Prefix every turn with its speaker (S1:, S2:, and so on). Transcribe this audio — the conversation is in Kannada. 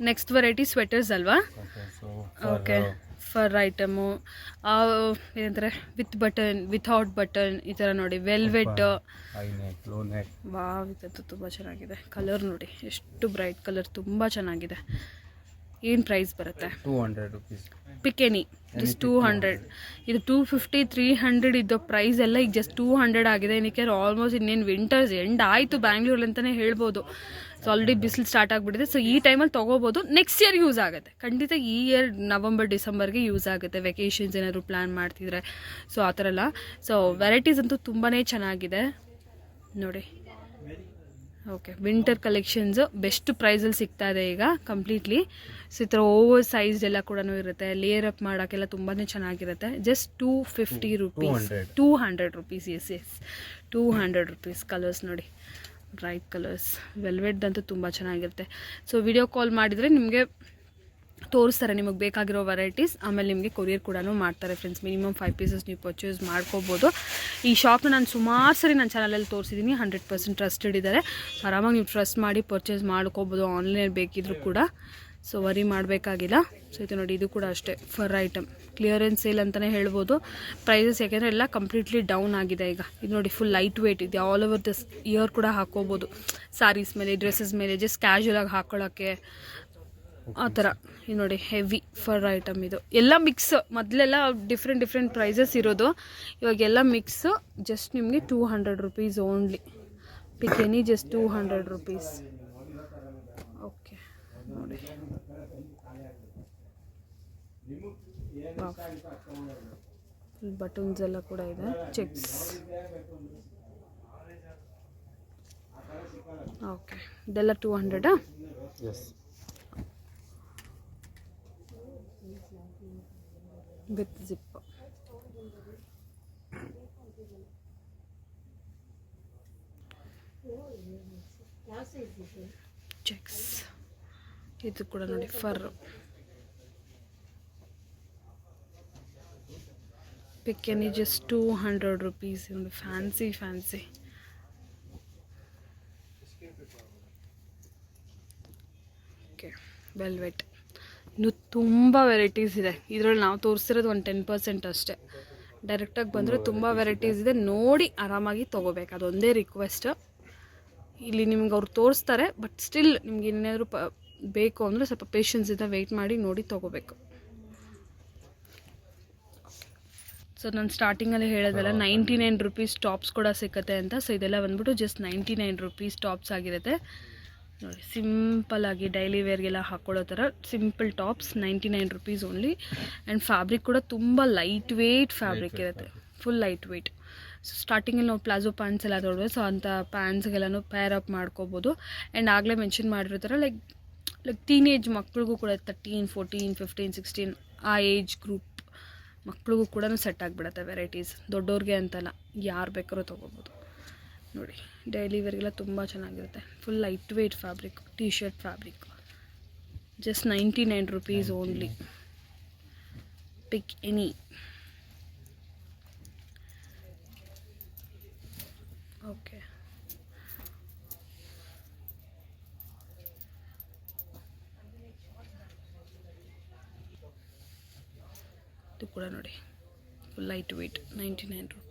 S1: ನೆಕ್ಸ್ಟ್ ವೆರೈಟಿ ಸ್ವೆಟರ್ಸ್ ಅಲ್ವಾ? ಓಕೆ, ಫರ್ ಐಟಮು ಏನಂತಾರೆ, ವಿತ್ ಬಟನ್, ವಿಥೌಟ್ ಬಟನ್, ಈ ಥರ ನೋಡಿ. ವೆಲ್ವೆಟ್, ವಾವ್, ಇದಂತೂ ತುಂಬ ಚೆನ್ನಾಗಿದೆ. ಕಲರ್ ನೋಡಿ ಎಷ್ಟು ಬ್ರೈಟ್ ಕಲರ್, ತುಂಬ ಚೆನ್ನಾಗಿದೆ. ಏನು ಪ್ರೈಸ್ ಬರುತ್ತೆ?
S2: 200 rupees.
S1: ಪಿಕ್ ಎನಿ, ಜಸ್ಟ್ 200. ಇದು 250 300 ಇದ್ದು ಪ್ರೈಸ್ ಎಲ್ಲ ಈಗ ಜಸ್ಟ್ 200 ಆಗಿದೆ. ಏನಕ್ಕೆ ಆಲ್ಮೋಸ್ಟ್ ಇನ್ನೇನು ವಿಂಟರ್ಸ್ ಎಂಡ್ ಆಯಿತು ಬ್ಯಾಂಗ್ಳೂರಲ್ಲಿ ಅಂತಲೇ ಹೇಳ್ಬೋದು. ಸೊ ಆಲ್ರೆಡಿ ಬಿಸಿಲು ಸ್ಟಾರ್ಟ್ ಆಗಿಬಿಟ್ಟಿದೆ. ಸೊ ಈ ಟೈಮಲ್ಲಿ ತೊಗೋಬೋದು. ನೆಕ್ಸ್ಟ್ ಇಯರ್ ಯೂಸ್ ಆಗುತ್ತೆ ಖಂಡಿತ. ಈ ಇಯರ್ ನವಂಬರ್ ಡಿಸೆಂಬರ್ಗೆ ಯೂಸ್ ಆಗುತ್ತೆ, ವೆಕೇಷನ್ಸ್ ಏನಾದರೂ ಪ್ಲ್ಯಾನ್ ಮಾಡ್ತಿದ್ರೆ. ಸೊ ಆ ಥರ ಎಲ್ಲ. ಸೊ ವೆರೈಟೀಸ್ ಅಂತೂ ತುಂಬಾ ಚೆನ್ನಾಗಿದೆ ನೋಡಿ. ಓಕೆ, ವಿಂಟರ್ ಕಲೆಕ್ಷನ್ಸು ಬೆಸ್ಟ್ ಪ್ರೈಸಲ್ಲಿ ಸಿಗ್ತಾ ಇದೆ ಈಗ ಕಂಪ್ಲೀಟ್ಲಿ. ಸೊ ಈ ಥರ ಓವರ್ ಸೈಜ್ಡ್ ಎಲ್ಲ ಕೂಡ ಇರುತ್ತೆ. ಲೇಯರ್ ಅಪ್ ಮಾಡೋಕ್ಕೆಲ್ಲ ತುಂಬಾ ಚೆನ್ನಾಗಿರುತ್ತೆ. Just 250 rupees, 200 rupees. Yes 200 rupees. Colours ನೋಡಿ, ಬ್ರೈಟ್ ಕಲರ್ಸ್, ವೆಲ್ವೆಟ್ದಂತೂ ತುಂಬ ಚೆನ್ನಾಗಿರುತ್ತೆ. ಸೊ ವಿಡಿಯೋ ಕಾಲ್ ಮಾಡಿದರೆ ನಿಮಗೆ ತೋರಿಸ್ತಾರೆ ನಿಮಗೆ ಬೇಕಾಗಿರೋ ವೆರೈಟೀಸ್. ಆಮೇಲೆ ನಿಮಗೆ ಕೊರಿಯರ್ ಕೂಡ ಮಾಡ್ತಾರೆ ಫ್ರೆಂಡ್ಸ್. ಮಿನಿಮಮ್ 5 pieces ನೀವು ಪರ್ಚೇಸ್ ಮಾಡ್ಕೋಬೋದು. ಈ ಶಾಪ್ನ ನಾನು ಸುಮಾರು ಸರಿ ನನ್ನ ಚಾನಲಲ್ಲಿ ತೋರಿಸಿದ್ದೀನಿ. 100% ಟ್ರಸ್ಟೆಡ್ ಇದ್ದಾರೆ. ಆರಾಮಾಗಿ ನೀವು ಟ್ರಸ್ಟ್ ಮಾಡಿ ಪರ್ಚೇಸ್ ಮಾಡ್ಕೋಬೋದು ಆನ್ಲೈನ್ ಬೇಕಿದ್ರೂ ಕೂಡ. ಸೊ ವರಿ ಮಾಡಬೇಕಾಗಿಲ್ಲ. ಸೊ ಇದು ನೋಡಿ, ಇದು ಕೂಡ ಅಷ್ಟೇ ಫರ್ ಐಟಮ್, ಕ್ಲಿಯರೆನ್ಸ್ ಸೇಲ್ ಅಂತಲೇ ಹೇಳ್ಬೋದು ಪ್ರೈಸಸ್. ಯಾಕೆಂದರೆ ಎಲ್ಲ ಕಂಪ್ಲೀಟ್ಲಿ ಡೌನ್ ಆಗಿದೆ ಈಗ. ಇದು ನೋಡಿ, ಫುಲ್ ಲೈಟ್ ವೇಟ್ ಇದೆ. ಆಲ್ ಓವರ್ ದಿಸ್ ಇಯರ್ ಕೂಡ ಹಾಕ್ಕೋಬೋದು. ಸ್ಯಾರೀಸ್ ಮೇಲೆ, ಡ್ರೆಸ್ಸಸ್ ಮೇಲೆ, ಜಸ್ಟ್ ಕ್ಯಾಶುಯಲಾಗಿ ಹಾಕ್ಕೊಳ್ಳೋಕ್ಕೆ ಆ ಥರ. ಇದು ನೋಡಿ, ಹೆವಿ ಫರ್ ಐಟಮ್. ಇದು ಎಲ್ಲ ಮಿಕ್ಸ್. ಮೊದಲೆಲ್ಲ ಡಿಫ್ರೆಂಟ್ ಪ್ರೈಸಸ್ ಇರೋದು, ಇವಾಗೆಲ್ಲ ಮಿಕ್ಸು. ಜಸ್ಟ್ ನಿಮಗೆ 200 rupees only. Pick any, just 200 rupees. Okay ನೋಡಿ, ಬಟನ್ಸ್ ಎಲ್ಲ ಕೂಡ ಇದೆ. ಚೆಕ್ಸ್. ಓಕೆ, ಇದೆಲ್ಲ 200. With zip. ಚೆಕ್ಸ್. ಇದು ಕೂಡ ನೋಡಿ, fur. Pick any, just 200 rupees. ಒಂದು ಫ್ಯಾನ್ಸಿ. Okay, velvet. ಇನ್ನು ತುಂಬ ವೆರೈಟೀಸ್ ಇದೆ. ಇದರಲ್ಲಿ ನಾವು ತೋರಿಸ್ತಿರೋದು ಒಂದು 10% ಅಷ್ಟೇ. ಡೈರೆಕ್ಟಾಗಿ ಬಂದರೆ ತುಂಬ ವೆರೈಟೀಸ್ ಇದೆ. ನೋಡಿ ಆರಾಮಾಗಿ ತೊಗೋಬೇಕು, ಅದೊಂದೇ ರಿಕ್ವೆಸ್ಟ್. ಇಲ್ಲಿ ನಿಮ್ಗೆ ಅವ್ರು ತೋರಿಸ್ತಾರೆ, ಬಟ್ ಸ್ಟಿಲ್ ನಿಮ್ಗೆ ಏನಾದರೂ ಬೇಕು ಅಂದರೆ ಸ್ವಲ್ಪ ಪೇಷನ್ಸಿಂದ ವೆಯ್ಟ್ ಮಾಡಿ ನೋಡಿ ತೊಗೋಬೇಕು. ಸೊ ನಾನು ಸ್ಟಾರ್ಟಿಂಗಲ್ಲಿ ಹೇಳೋದಲ್ಲ, 99 rupees ಟಾಪ್ಸ್ ಕೂಡ ಸಿಕ್ಕತ್ತೆ ಅಂತ. ಸೊ ಇದೆಲ್ಲ ಬಂದ್ಬಿಟ್ಟು ಜಸ್ಟ್ 99 rupees ಟಾಪ್ಸ್ ಆಗಿರುತ್ತೆ ನೋಡಿ. ಸಿಂಪಲ್ಲಾಗಿ ಡೈಲಿ ವೇರ್ಗೆಲ್ಲ ಹಾಕ್ಕೊಳ್ಳೋ ಥರ simple tops, 99 rupees only. And fabric ಕೂಡ ತುಂಬ ಲೈಟ್ ವೇಟ್ ಫ್ಯಾಬ್ರಿಕ್ ಇರುತ್ತೆ, ಫುಲ್ ಲೈಟ್ ವೇಟ್. ಸೊ ಸ್ಟಾರ್ಟಿಂಗಲ್ಲಿ ನಾವು ಪ್ಲಾಜೋ ಪ್ಯಾಂಟ್ಸ್ ಎಲ್ಲ ತೊಗೊಳ್ಬೋದು. ಸೊ ಅಂಥ ಪ್ಯಾಂಟ್ಸ್ಗೆಲ್ಲನೂ ಪೇರ್ ಅಪ್ ಮಾಡ್ಕೋಬೋದು. ಆ್ಯಂಡ್ ಆಗಲೇ ಮೆನ್ಷನ್ ಮಾಡಿರೋ ಥರ ಲೈಕ್ ಟೀನೇಜ್ ಮಕ್ಳಿಗೂ ಕೂಡ 13, 14, 15, 16 ಆ ಏಜ್ ಗ್ರೂಪ್ ಮಕ್ಳಿಗೂ ಕೂಡ ಸೆಟ್ ಆಗಿಬಿಡುತ್ತೆ ವೆರೈಟೀಸ್. ದೊಡ್ಡವ್ರಿಗೆ ಅಂತಲ್ಲ, ಯಾರು ಬೇಕಾದ್ರೂ ತೊಗೋಬೋದು ನೋಡಿ. ಡೈಲಿ ವೇರ್ಗೆಲ್ಲ ತುಂಬ ಚೆನ್ನಾಗಿರುತ್ತೆ. Full light weight fabric, T shirt fabric. Just 99 rupees only. Pick any. Okay, ಇದು ಕೂಡ ನೋಡಿ, ಫುಲ್ ಲೈಟ್ ವೇಟ್, 99 rupees.